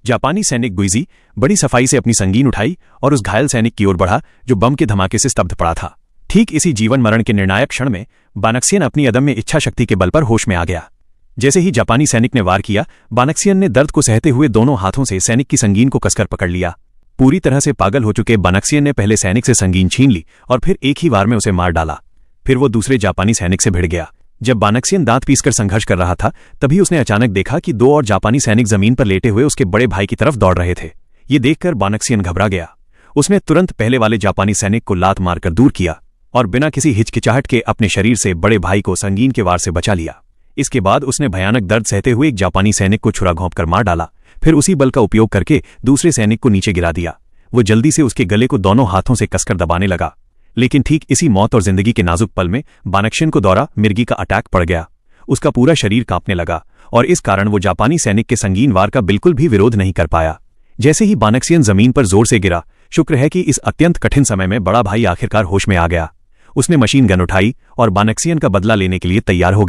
जापानी सैनिक गुइजी बड़ी सफाई से अपनी संगीन उठाई और उस घायल सैनिक की ओर बढ़ा जो बम के धमाके से स्तब्ध पड़ा था। ठीक इसी जीवन मरण के निर्णायक क्षण में बानक्सियन अपनी अदम्य इच्छा शक्ति के बल पर होश में आ गया। जैसे ही जापानी सैनिक ने वार किया, बानक्सियन ने दर्द को सहते हुए दोनों हाथों से सैनिक की संगीन को कसकर पकड़ लिया। पूरी तरह से पागल हो चुके बानक्सियन ने पहले सैनिक से संगीन छीन ली और फिर एक ही वार में उसे मार डाला। फिर वो दूसरे जापानी सैनिक से भिड़ गया। जब बानक्सियन दांत पीसकर संघर्ष कर रहा था, तभी उसने अचानक देखा कि 2 और जापानी सैनिक जमीन पर लेटे हुए उसके बड़े भाई की तरफ दौड़ रहे थे। ये देखकर बानक्सियन घबरा गया। उसने तुरंत पहले वाले जापानी सैनिक को लात मारकर दूर किया और बिना किसी हिचकिचाहट के अपने शरीर से बड़े भाई को संगीन के वार से बचा लिया। इसके बाद उसने भयानक दर्द सहते हुए एक जापानी सैनिक को छुरा घोंपकर मार डाला। फिर उसी बल का उपयोग करके दूसरे सैनिक को नीचे गिरा दिया। वो जल्दी से उसके गले को दोनों हाथों से कसकर दबाने लगा। लेकिन ठीक इसी मौत और जिंदगी के नाजुक पल में बानक्सियन को दौरा मिर्गी का अटैक पड़ गया। उसका पूरा शरीर कांपने लगा और इस कारण वो जापानी सैनिक के संगीन वार का बिल्कुल भी विरोध नहीं कर पाया। जैसे ही बानक्सियन जमीन पर जोर से गिरा, शुक्र है कि इस अत्यंत कठिन समय में बड़ा भाई आखिरकार होश में आ गया। उसने मशीन गन उठाई और बानक्सियन का बदला लेने के लिए तैयार हो गया।